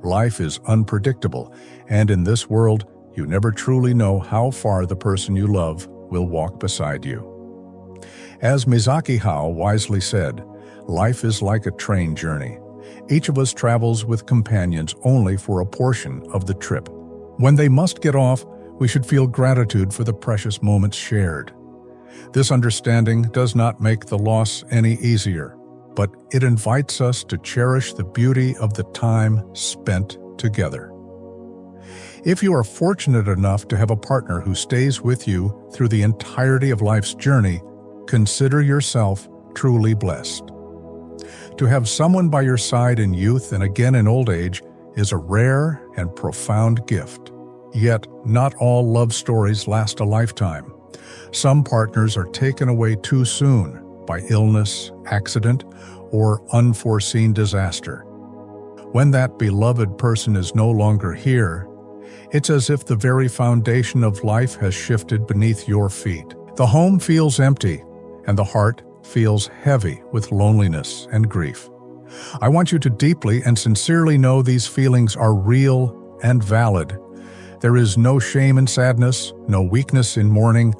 Life is unpredictable, and in this world, you never truly know how far the person you love will walk beside you. As Mizaki Hao wisely said, life is like a train journey. Each of us travels with companions only for a portion of the trip. When they must get off, we should feel gratitude for the precious moments shared. This understanding does not make the loss any easier, but it invites us to cherish the beauty of the time spent together. If you are fortunate enough to have a partner who stays with you through the entirety of life's journey, consider yourself truly blessed. To have someone by your side in youth and again in old age is a rare and profound gift. Yet, not all love stories last a lifetime. Some partners are taken away too soon by illness, accident, or unforeseen disaster. When that beloved person is no longer here, it's as if the very foundation of life has shifted beneath your feet. The home feels empty, and the heart feels heavy with loneliness and grief. I want you to deeply and sincerely know these feelings are real and valid. There is no shame in sadness, no weakness in mourning,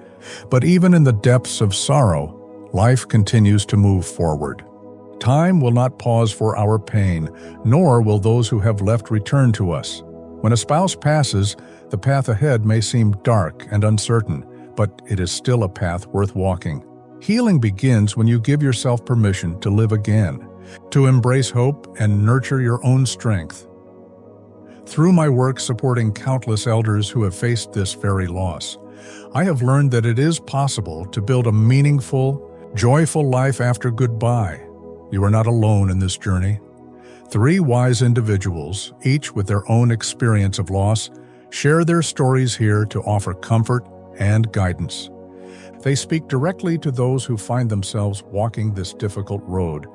but even in the depths of sorrow, life continues to move forward. Time will not pause for our pain, nor will those who have left return to us. When a spouse passes, the path ahead may seem dark and uncertain, but it is still a path worth walking. Healing begins when you give yourself permission to live again, to embrace hope and nurture your own strength. Through my work supporting countless elders who have faced this very loss, I have learned that it is possible to build a meaningful, joyful life after goodbye. You are not alone in this journey. 3 wise individuals, each with their own experience of loss, share their stories here to offer comfort and guidance. They speak directly to those who find themselves walking this difficult road,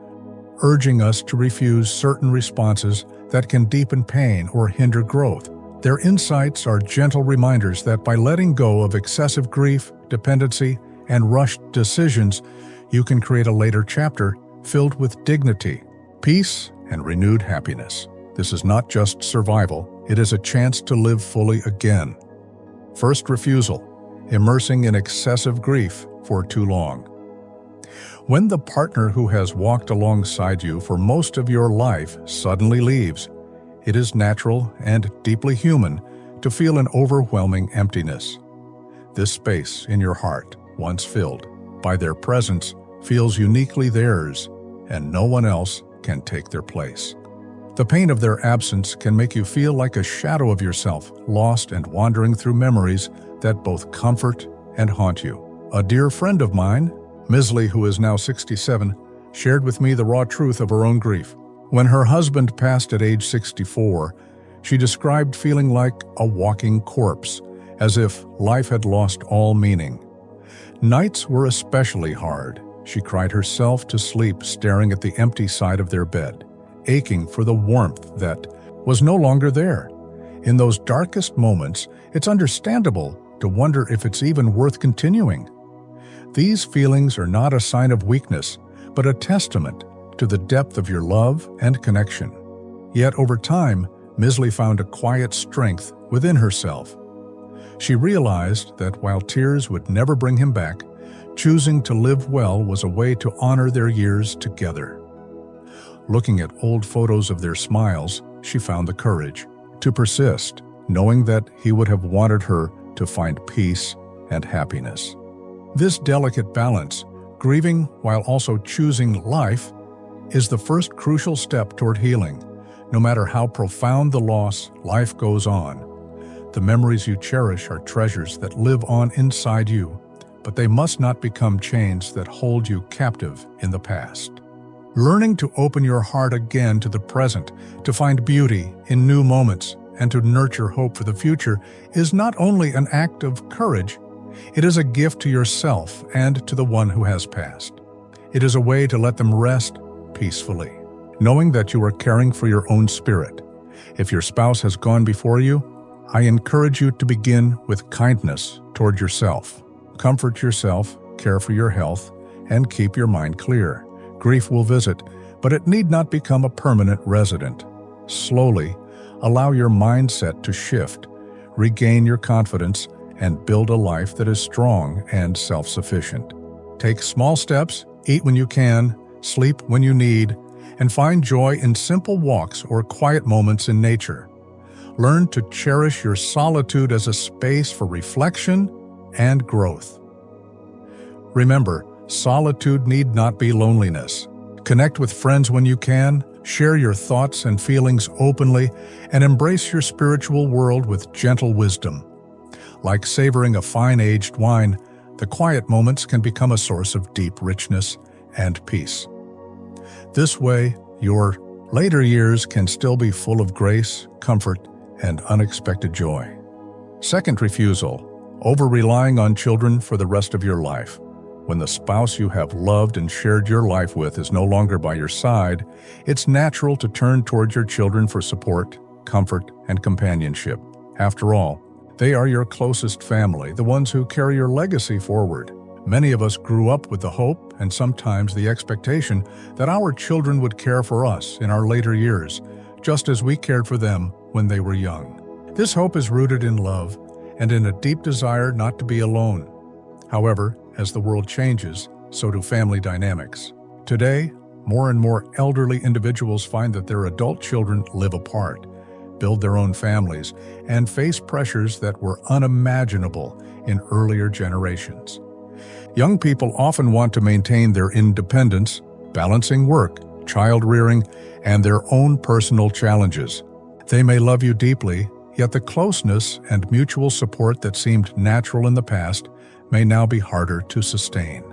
urging us to refuse certain responses that can deepen pain or hinder growth. Their insights are gentle reminders that by letting go of excessive grief, dependency, and rushed decisions, you can create a later chapter filled with dignity, peace, and renewed happiness. This is not just survival, it is a chance to live fully again. First refusal, immersing in excessive grief for too long. When the partner who has walked alongside you for most of your life suddenly leaves, it is natural and deeply human to feel an overwhelming emptiness. This space in your heart, once filled by their presence, feels uniquely theirs, and no one else can take their place. The pain of their absence can make you feel like a shadow of yourself, lost and wandering through memories that both comfort and haunt you. A dear friend of mine, Misley, who is now 67, shared with me the raw truth of her own grief. When her husband passed at age 64, she described feeling like a walking corpse, as if life had lost all meaning. Nights were especially hard. She cried herself to sleep staring at the empty side of their bed, aching for the warmth that was no longer there. In those darkest moments, it's understandable to wonder if it's even worth continuing. These feelings are not a sign of weakness, but a testament to the depth of your love and connection. Yet over time, Misley found a quiet strength within herself. She realized that while tears would never bring him back, choosing to live well was a way to honor their years together. Looking at old photos of their smiles, she found the courage to persist, knowing that he would have wanted her to find peace and happiness. This delicate balance, grieving while also choosing life, is the first crucial step toward healing. No matter how profound the loss, life goes on. The memories you cherish are treasures that live on inside you, but they must not become chains that hold you captive in the past. Learning to open your heart again to the present, to find beauty in new moments, and to nurture hope for the future is not only an act of courage, it is a gift to yourself and to the one who has passed. It is a way to let them rest peacefully, knowing that you are caring for your own spirit. If your spouse has gone before you, I encourage you to begin with kindness toward yourself. Comfort yourself, care for your health, and keep your mind clear. Grief will visit, but it need not become a permanent resident. Slowly, Allow your mindset to shift, regain your confidence, and build a life that is strong and self-sufficient. Take small steps, eat when you can, sleep when you need, and find joy in simple walks or quiet moments in nature. Learn to cherish your solitude as a space for reflection and growth. Remember, solitude need not be loneliness. Connect with friends when you can, share your thoughts and feelings openly, and embrace your spiritual world with gentle wisdom. Like savoring a fine-aged wine, the quiet moments can become a source of deep richness and peace. This way, your later years can still be full of grace, comfort, and unexpected joy. Second refusal, over-relying on children for the rest of your life. When the spouse you have loved and shared your life with is no longer by your side, it's natural to turn toward your children for support, comfort, and companionship. After all, they are your closest family, the ones who carry your legacy forward. Many of us grew up with the hope and sometimes the expectation that our children would care for us in our later years, just as we cared for them when they were young. This hope is rooted in love and in a deep desire not to be alone. However, as the world changes, so do family dynamics. Today, more and more elderly individuals find that their adult children live apart, build their own families, and face pressures that were unimaginable in earlier generations. Young people often want to maintain their independence, balancing work, child rearing, and their own personal challenges. They may love you deeply, yet the closeness and mutual support that seemed natural in the past may now be harder to sustain.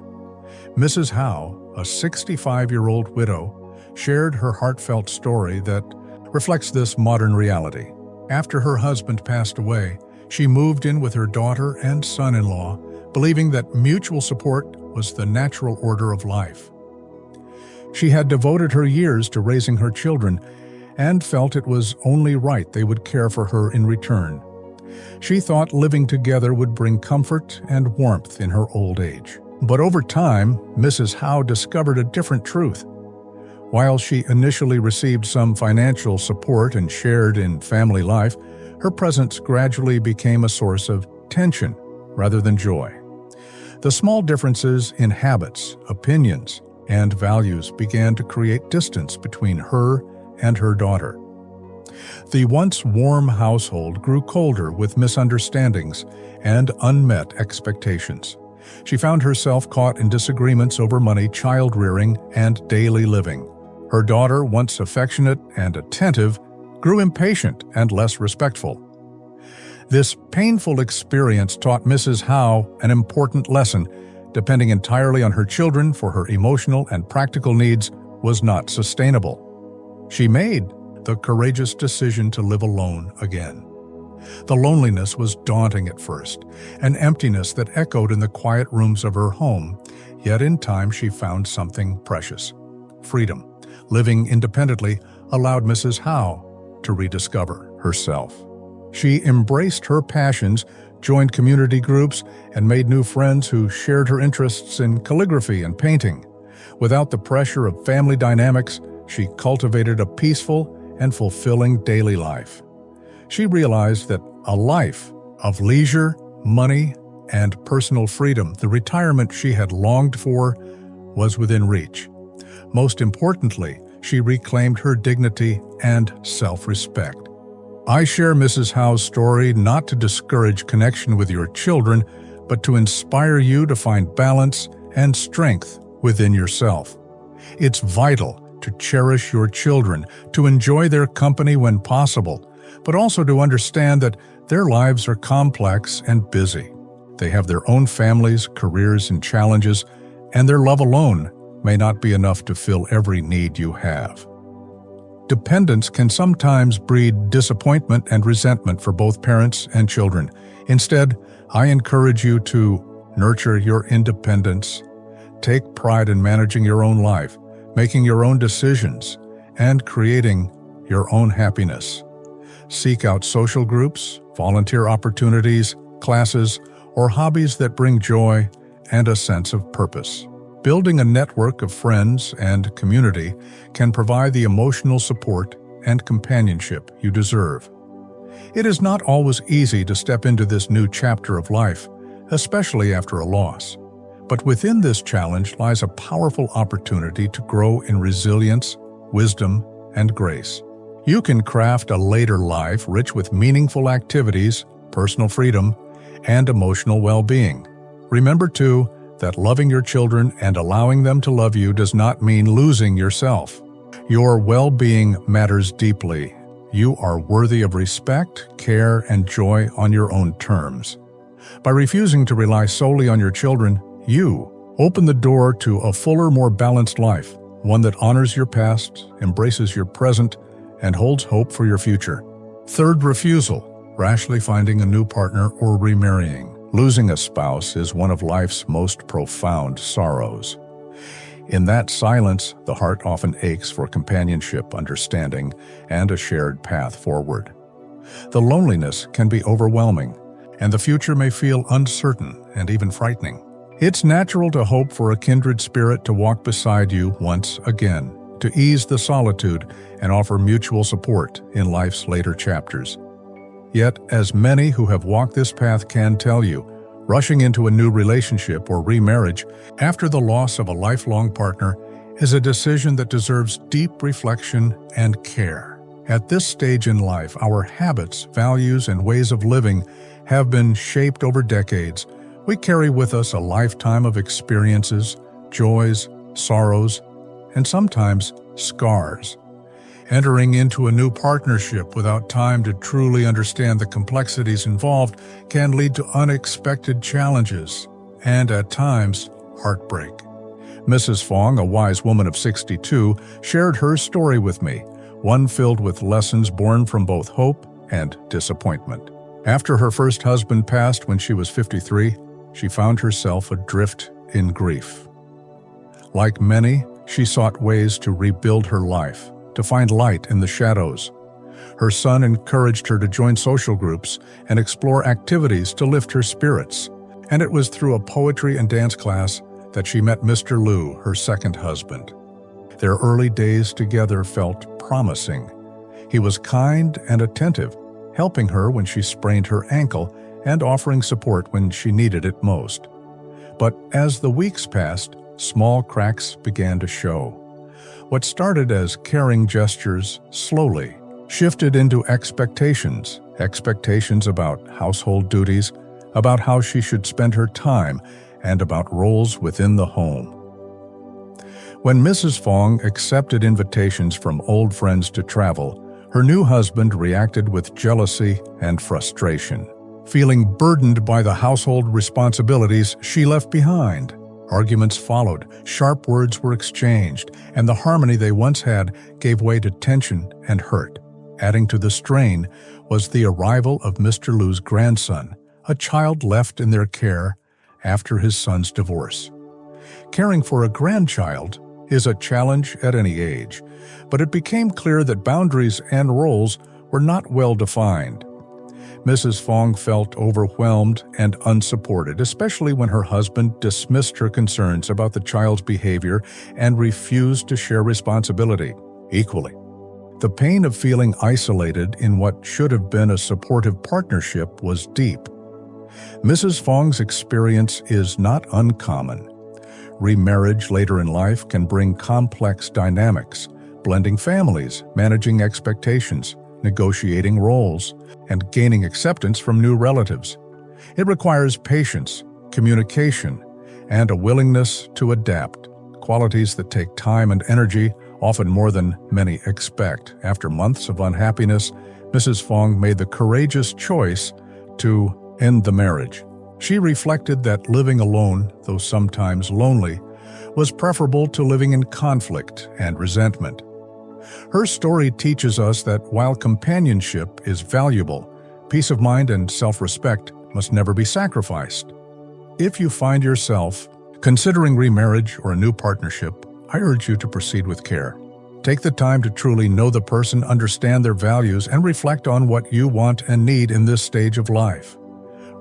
Mrs. Howe, a 65-year-old widow, shared her heartfelt story that reflects this modern reality. After her husband passed away, she moved in with her daughter and son-in-law, believing that mutual support was the natural order of life. She had devoted her years to raising her children and felt it was only right they would care for her in return. She thought living together would bring comfort and warmth in her old age. But over time, Mrs. Howe discovered a different truth. While she initially received some financial support and shared in family life, her presence gradually became a source of tension rather than joy. The small differences in habits, opinions, and values began to create distance between her and her daughter. The once warm household grew colder with misunderstandings and unmet expectations. She found herself caught in disagreements over money, child rearing, and daily living. Her daughter, once affectionate and attentive, grew impatient and less respectful. This painful experience taught Mrs. Howe an important lesson. Depending entirely on her children for her emotional and practical needs was not sustainable. She made the courageous decision to live alone again. The loneliness was daunting at first, an emptiness that echoed in the quiet rooms of her home, yet in time she found something precious. Freedom. Living independently allowed Mrs. Howe to rediscover herself. She embraced her passions, joined community groups, and made new friends who shared her interests in calligraphy and painting. Without the pressure of family dynamics, she cultivated a peaceful and fulfilling daily life. She realized that a life of leisure, money, and personal freedom, the retirement she had longed for, was within reach. Most importantly, she reclaimed her dignity and self-respect. I share Mrs. Howe's story not to discourage connection with your children, but to inspire you to find balance and strength within yourself. It's vital to cherish your children, to enjoy their company when possible, but also to understand that their lives are complex and busy. They have their own families, careers, and challenges, and their love alone may not be enough to fill every need you have. Dependence can sometimes breed disappointment and resentment for both parents and children. Instead, I encourage you to nurture your independence, take pride in managing your own life, making your own decisions, and creating your own happiness. Seek out social groups, volunteer opportunities, classes, or hobbies that bring joy and a sense of purpose. Building a network of friends and community can provide the emotional support and companionship you deserve. It is not always easy to step into this new chapter of life, especially after a loss. But within this challenge lies a powerful opportunity to grow in resilience, wisdom, and grace. You can craft a later life rich with meaningful activities, personal freedom, and emotional well-being. Remember, too, that loving your children and allowing them to love you does not mean losing yourself. Your well-being matters deeply. You are worthy of respect, care, and joy on your own terms. By refusing to rely solely on your children, you open the door to a fuller, more balanced life, one that honors your past, embraces your present, and holds hope for your future. Third, refusal. Rashly finding a new partner or remarrying. Losing a spouse is one of life's most profound sorrows. In that silence, the heart often aches for companionship, understanding, and a shared path forward. The loneliness can be overwhelming, and the future may feel uncertain and even frightening. It's natural to hope for a kindred spirit to walk beside you once again, to ease the solitude and offer mutual support in life's later chapters. Yet, as many who have walked this path can tell you, rushing into a new relationship or remarriage after the loss of a lifelong partner is a decision that deserves deep reflection and care. At this stage in life, our habits, values, and ways of living have been shaped over decades. We carry with us a lifetime of experiences, joys, sorrows, and sometimes scars. Entering into a new partnership without time to truly understand the complexities involved can lead to unexpected challenges and, at times, heartbreak. Mrs. Fong, a wise woman of 62, shared her story with me, one filled with lessons born from both hope and disappointment. After her first husband passed when she was 53, she found herself adrift in grief. Like many, she sought ways to rebuild her life, to find light in the shadows. Her son encouraged her to join social groups and explore activities to lift her spirits. And it was through a poetry and dance class that she met Mr. Liu, her second husband. Their early days together felt promising. He was kind and attentive, helping her when she sprained her ankle and offering support when she needed it most. But as the weeks passed, small cracks began to show. What started as caring gestures slowly shifted into expectations about household duties, about how she should spend her time, and about roles within the home. When Mrs. Fong accepted invitations from old friends to travel, her new husband reacted with jealousy and frustration. Feeling burdened by the household responsibilities she left behind, arguments followed, sharp words were exchanged, and the harmony they once had gave way to tension and hurt. Adding to the strain was the arrival of Mr. Liu's grandson, a child left in their care after his son's divorce. Caring for a grandchild is a challenge at any age, but it became clear that boundaries and roles were not well defined. Mrs. Fong felt overwhelmed and unsupported, especially when her husband dismissed her concerns about the child's behavior and refused to share responsibility equally. The pain of feeling isolated in what should have been a supportive partnership was deep. Mrs. Fong's experience is not uncommon. Remarriage later in life can bring complex dynamics, blending families, managing expectations, negotiating roles, and gaining acceptance from new relatives. It requires patience, communication, and a willingness to adapt, qualities that take time and energy, often more than many expect. After months of unhappiness, Mrs. Fong made the courageous choice to end the marriage. She reflected that living alone, though sometimes lonely, was preferable to living in conflict and resentment. Her story teaches us that while companionship is valuable, peace of mind and self-respect must never be sacrificed. If you find yourself considering remarriage or a new partnership, I urge you to proceed with care. Take the time to truly know the person, understand their values, and reflect on what you want and need in this stage of life.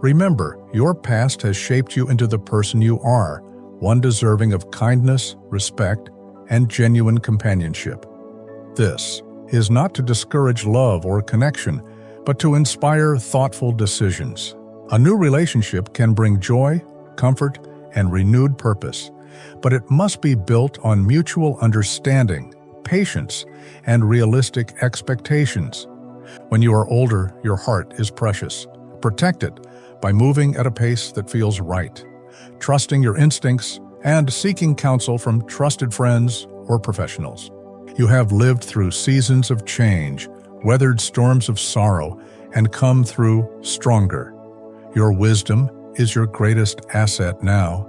Remember, your past has shaped you into the person you are, one deserving of kindness, respect, and genuine companionship. This is not to discourage love or connection, but to inspire thoughtful decisions. A new relationship can bring joy, comfort, and renewed purpose, but it must be built on mutual understanding, patience, and realistic expectations. When you are older, your heart is precious. Protect it by moving at a pace that feels right, trusting your instincts, and seeking counsel from trusted friends or professionals. You have lived through seasons of change, weathered storms of sorrow, and come through stronger. Your wisdom is your greatest asset now.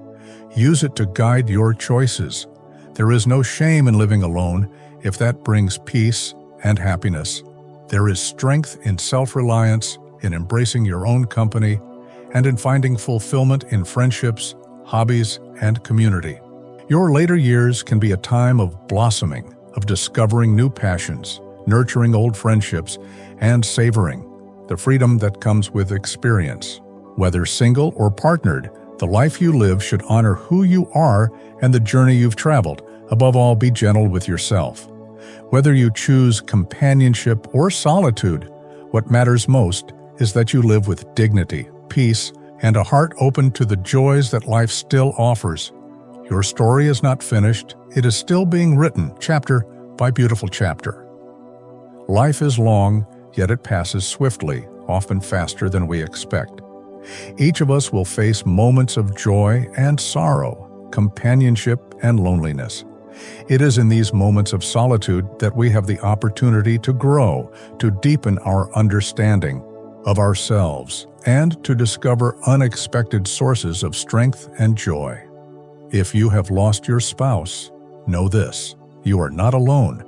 Use it to guide your choices. There is no shame in living alone if that brings peace and happiness. There is strength in self-reliance, in embracing your own company, and in finding fulfillment in friendships, hobbies, and community. Your later years can be a time of blossoming, of discovering new passions, nurturing old friendships, and savoring the freedom that comes with experience. Whether single or partnered, the life you live should honor who you are and the journey you've traveled. Above all, be gentle with yourself. Whether you choose companionship or solitude, what matters most is that you live with dignity, peace, and a heart open to the joys that life still offers. Your story is not finished, it is still being written, chapter by beautiful chapter. Life is long, yet it passes swiftly, often faster than we expect. Each of us will face moments of joy and sorrow, companionship and loneliness. It is in these moments of solitude that we have the opportunity to grow, to deepen our understanding of ourselves, and to discover unexpected sources of strength and joy. If you have lost your spouse, know this: you are not alone,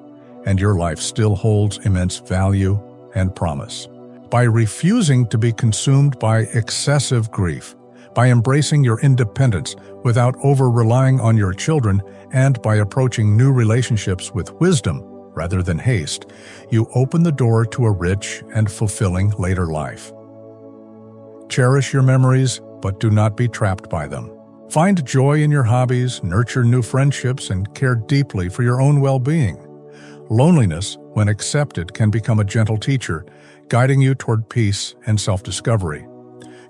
and your life still holds immense value and promise. By refusing to be consumed by excessive grief, by embracing your independence without over-relying on your children, and by approaching new relationships with wisdom rather than haste, you open the door to a rich and fulfilling later life. Cherish your memories, but do not be trapped by them. Find joy in your hobbies, nurture new friendships, and care deeply for your own well-being. Loneliness, when accepted, can become a gentle teacher, guiding you toward peace and self-discovery.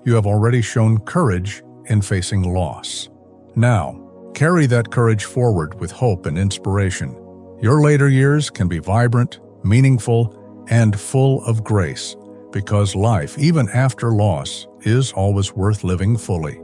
You have already shown courage in facing loss. Now, carry that courage forward with hope and inspiration. Your later years can be vibrant, meaningful, and full of grace, because life, even after loss, is always worth living fully.